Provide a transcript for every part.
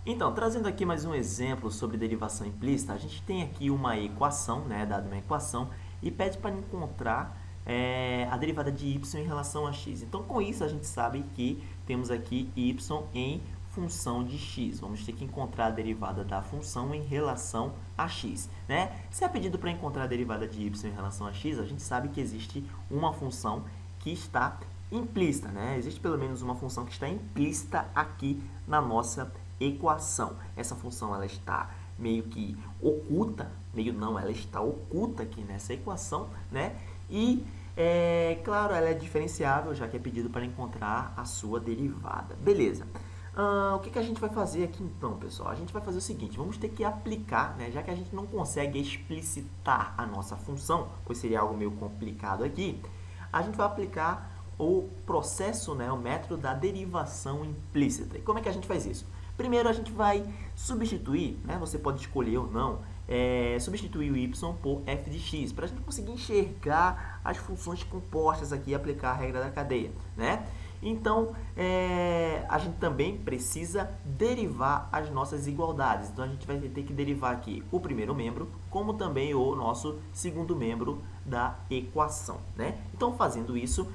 Então, trazendo aqui mais um exemplo sobre derivação implícita, a gente tem aqui uma equação, né, dada uma equação, e pede para encontrar a derivada de y em relação a x. Então, com isso, a gente sabe que temos aqui y em função de x. Vamos ter que encontrar a derivada da função em relação a x, né? Se é pedido para encontrar a derivada de y em relação a x, a gente sabe que existe uma função que está implícita, né? Existe pelo menos uma função que está implícita aqui na nossa equação. Essa função ela está meio que oculta, meio não, ela está oculta aqui nessa equação, né? E, claro, ela é diferenciável, já que é pedido para encontrar a sua derivada. Beleza. O que a gente vai fazer aqui então, pessoal? A gente vai fazer o seguinte, vamos ter que aplicar, né? Já que a gente não consegue explicitar a nossa função, pois seria algo meio complicado aqui, a gente vai aplicar o processo, né, o método da derivação implícita. E como é que a gente faz isso? Primeiro a gente vai substituir, né, você pode escolher ou não, substituir o y por f de x, para a gente conseguir enxergar as funções compostas aqui e aplicar a regra da cadeia, né? Então, a gente também precisa derivar as nossas igualdades. Então, a gente vai ter que derivar aqui o primeiro membro, como também o nosso segundo membro da equação, né? Então, fazendo isso,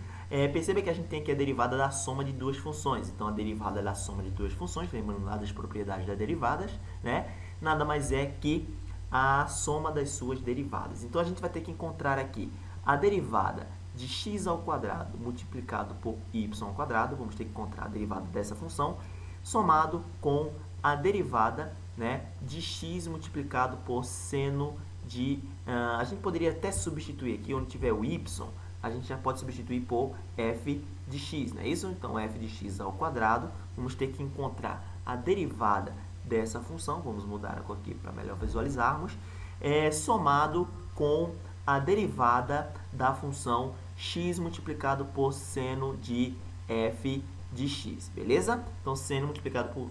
perceba que a gente tem aqui a derivada da soma de duas funções. Então, a derivada da soma de duas funções, lembrando lá das propriedades das derivadas, né? Nada mais é que a soma das suas derivadas. Então, a gente vai ter que encontrar aqui a derivada de x ao quadrado multiplicado por y ao quadrado, vamos ter que encontrar a derivada dessa função, somado com a derivada, né, de x multiplicado por seno de... a gente poderia até substituir aqui, onde tiver o y, a gente já pode substituir por f de x, não é isso? Então, f de x ao quadrado, vamos ter que encontrar a derivada dessa função, vamos mudar a cor aqui para melhor visualizarmos, somado com a derivada da função x multiplicado por seno de f de x, beleza? Então, seno multiplicado por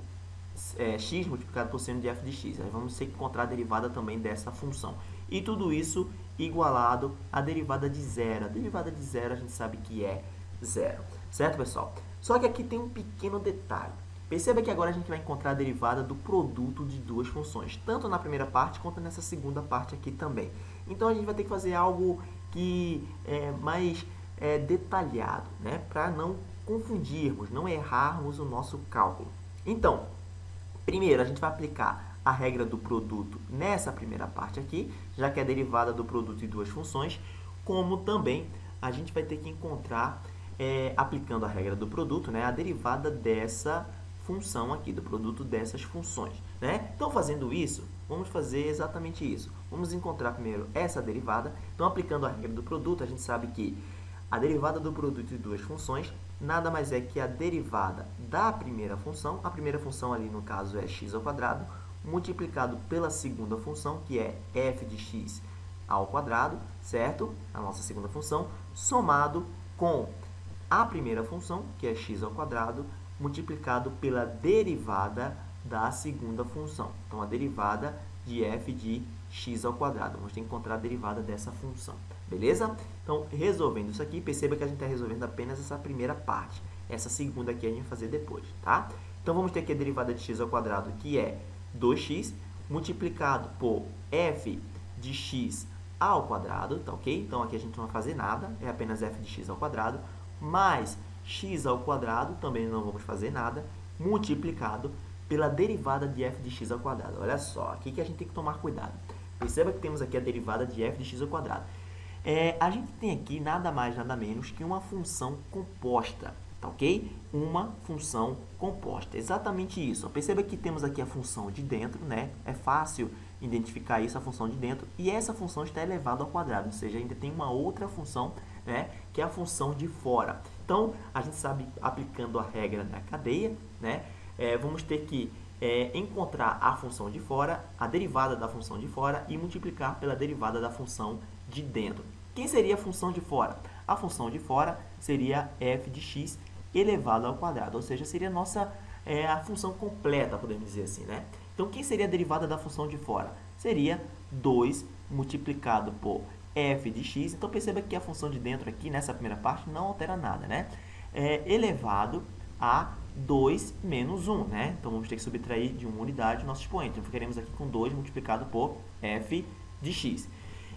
x multiplicado por seno de f de x. Aí vamos ter que encontrar a derivada também dessa função. E tudo isso igualado à derivada de zero. A derivada de zero a gente sabe que é zero, certo, pessoal? Só que aqui tem um pequeno detalhe. Perceba que agora a gente vai encontrar a derivada do produto de duas funções, tanto na primeira parte quanto nessa segunda parte aqui também. Então, a gente vai ter que fazer algo que é mais detalhado, né? Para não confundirmos, não errarmos o nosso cálculo. Então, primeiro a gente vai aplicar a regra do produto nessa primeira parte aqui, já que é a derivada do produto de duas funções, como também a gente vai ter que encontrar, aplicando a regra do produto, né, a derivada dessa função aqui, do produto dessas funções, né? Então, fazendo isso, vamos fazer exatamente isso. Vamos encontrar primeiro essa derivada. Então, aplicando a regra do produto, a gente sabe que a derivada do produto de duas funções nada mais é que a derivada da primeira função. A primeira função ali, no caso, é x ao quadrado, multiplicado pela segunda função, que é f de x ao quadrado, certo? A nossa segunda função, somado com a primeira função, que é x ao quadrado, multiplicado pela derivada da segunda função. Então, a derivada de f de x ao quadrado. Vamos ter que encontrar a derivada dessa função. Beleza? Então, resolvendo isso aqui, perceba que a gente está resolvendo apenas essa primeira parte. Essa segunda aqui a gente vai fazer depois, tá? Então, vamos ter aqui a derivada de x ao quadrado, que é 2x, multiplicado por f de x ao quadrado, tá ok? Então, aqui a gente não vai fazer nada, é apenas f de x ao quadrado, mais x ao quadrado, também não vamos fazer nada, multiplicado pela derivada de f de x ao quadrado. Olha só, aqui que a gente tem que tomar cuidado. Perceba que temos aqui a derivada de f de x ao quadrado. A gente tem aqui nada mais, nada menos que uma função composta, tá ok? Uma função composta, exatamente isso. Perceba que temos aqui a função de dentro, né? É fácil identificar isso, a função de dentro, e essa função está elevada ao quadrado, ou seja, ainda tem uma outra função, né, que é a função de fora. Então, a gente sabe, aplicando a regra da cadeia, né, vamos ter que encontrar a função de fora, a derivada da função de fora e multiplicar pela derivada da função de dentro. Quem seria a função de fora? A função de fora seria f de x elevado ao quadrado, ou seja, seria a função completa, podemos dizer assim, né? Então, quem seria a derivada da função de fora? Seria 2 multiplicado por f de x. Então, perceba que a função de dentro aqui, nessa primeira parte, não altera nada, né? Elevado a 2 menos 1, né? Então, vamos ter que subtrair de uma unidade o nosso expoente. Então, ficaremos aqui com 2 multiplicado por f de x.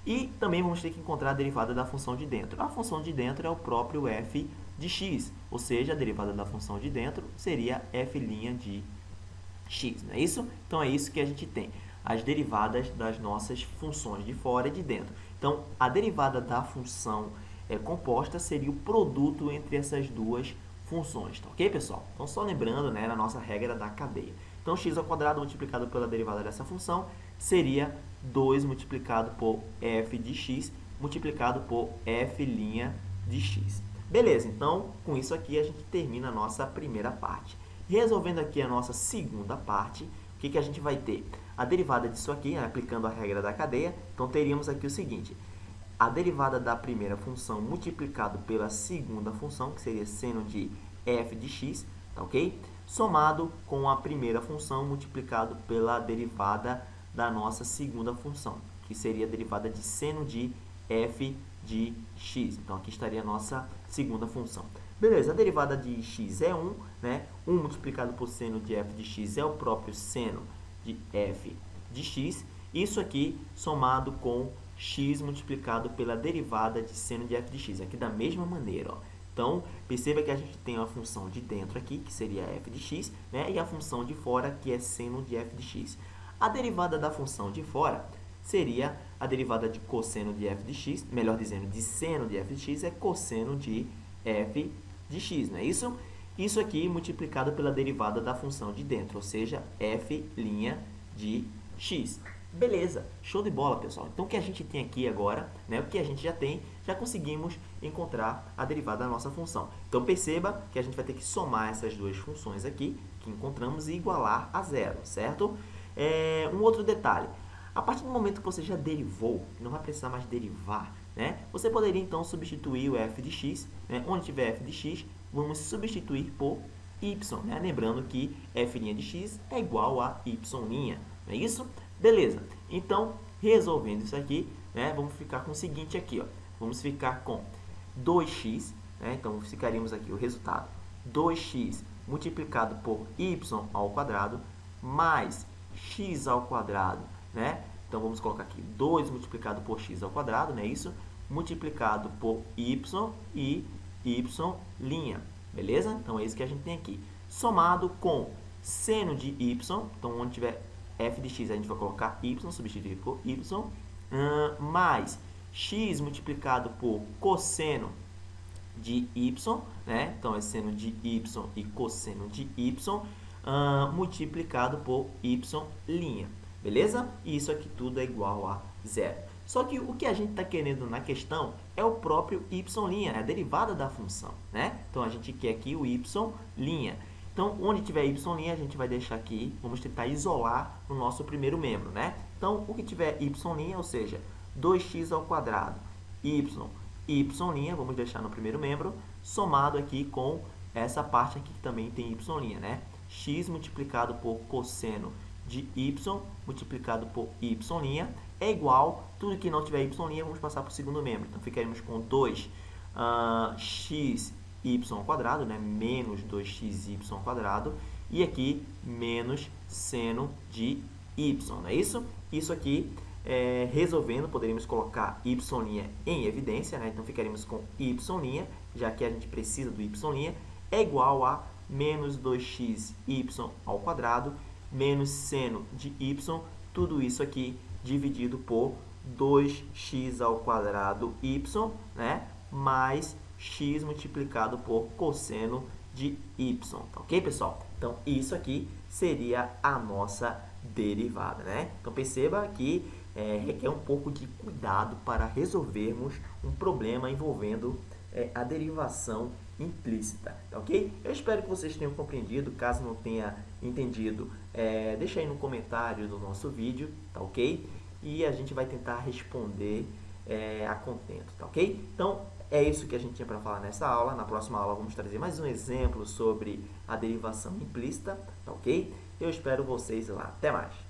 E também vamos ter que encontrar a derivada da função de dentro. A função de dentro é o próprio f de x, ou seja, a derivada da função de dentro seria f' de x, não é isso? Então, é isso que a gente tem, as derivadas das nossas funções de fora e de dentro. Então, a derivada da função composta seria o produto entre essas duas funções, tá ok, pessoal? Então, só lembrando, né, na nossa regra da cadeia. Então, x ao quadrado multiplicado pela derivada dessa função seria 2 multiplicado por f de x multiplicado por f' de x. Beleza, então, com isso aqui a gente termina a nossa primeira parte. Resolvendo aqui a nossa segunda parte, o que a gente vai ter? A derivada disso aqui, né, aplicando a regra da cadeia, então teríamos aqui o seguinte: a derivada da primeira função multiplicado pela segunda função, que seria seno de f de x, tá ok? Somado com a primeira função multiplicado pela derivada da nossa segunda função, que seria a derivada de seno de f de x. Então, aqui estaria a nossa segunda função. Beleza, a derivada de x é 1, né? 1 multiplicado por seno de f de x é o próprio seno de f de x. Isso aqui somado com x multiplicado pela derivada de seno de f de x. Aqui da mesma maneira, ó. Então, perceba que a gente tem a função de dentro aqui, que seria f de x, né? E a função de fora, que é seno de f de x. A derivada da função de fora seria a derivada de cosseno de f de x, melhor dizendo, de seno de f de x é cosseno de f de x, não é isso? Isso aqui multiplicado pela derivada da função de dentro, ou seja, f' de x. Beleza, show de bola, pessoal. Então, o que a gente tem aqui agora, né, o que a gente já tem, já conseguimos encontrar a derivada da nossa função. Então, perceba que a gente vai ter que somar essas duas funções aqui, que encontramos, e igualar a zero, certo? Um outro detalhe, a partir do momento que você já derivou, não vai precisar mais derivar, né? Você poderia, então, substituir o f de x, né? Onde tiver f de x, vamos substituir por y, né? Lembrando que f' de x é igual a y', não é isso? Beleza, então, resolvendo isso aqui, né? Vamos ficar com o seguinte aqui, ó. Vamos ficar com 2x, né? Então, ficaríamos aqui o resultado, 2x multiplicado por y ao quadrado, mais x ao quadrado, né? Então, vamos colocar aqui 2 multiplicado por x ao quadrado, não é isso? Multiplicado por y e y', beleza? Então, é isso que a gente tem aqui. Somado com seno de y, então, onde tiver f de x, a gente vai colocar y, substituir por y, mais x multiplicado por cosseno de y, né? Então, é seno de y e cosseno de y, multiplicado por y', beleza? E isso aqui tudo é igual a zero. Só que o que a gente está querendo na questão é o próprio y', é a derivada da função, né? Então, a gente quer aqui o y'. Então, onde tiver y', a gente vai deixar aqui, vamos tentar isolar no nosso primeiro membro, né? Então, o que tiver y', ou seja, 2x ao quadrado, y', vamos deixar no primeiro membro, somado aqui com essa parte aqui que também tem y', né? X multiplicado por cosseno de y multiplicado por y' é igual, tudo que não tiver y', vamos passar para o segundo membro. Então, ficaremos com 2xy ao quadrado, né? Menos 2xy ao quadrado. E aqui, menos seno de y, não é isso? Isso aqui, resolvendo, poderíamos colocar y' em evidência, né? Então, ficaremos com y', já que a gente precisa do y', é igual a menos 2xy ao quadrado, menos seno de y, tudo isso aqui dividido por 2x ao quadrado y, né? Mais x multiplicado por cosseno de y, tá ok, pessoal? Então, isso aqui seria a nossa derivada, né? Então, perceba que requer um pouco de cuidado para resolvermos um problema envolvendo a derivação implícita, tá ok? Eu espero que vocês tenham compreendido. Caso não tenha entendido, deixa aí no comentário do nosso vídeo, tá ok? E a gente vai tentar responder a contento, tá ok? Então, é isso que a gente tinha para falar nessa aula. Na próxima aula vamos trazer mais um exemplo sobre a derivação implícita, tá ok? Eu espero vocês lá. Até mais!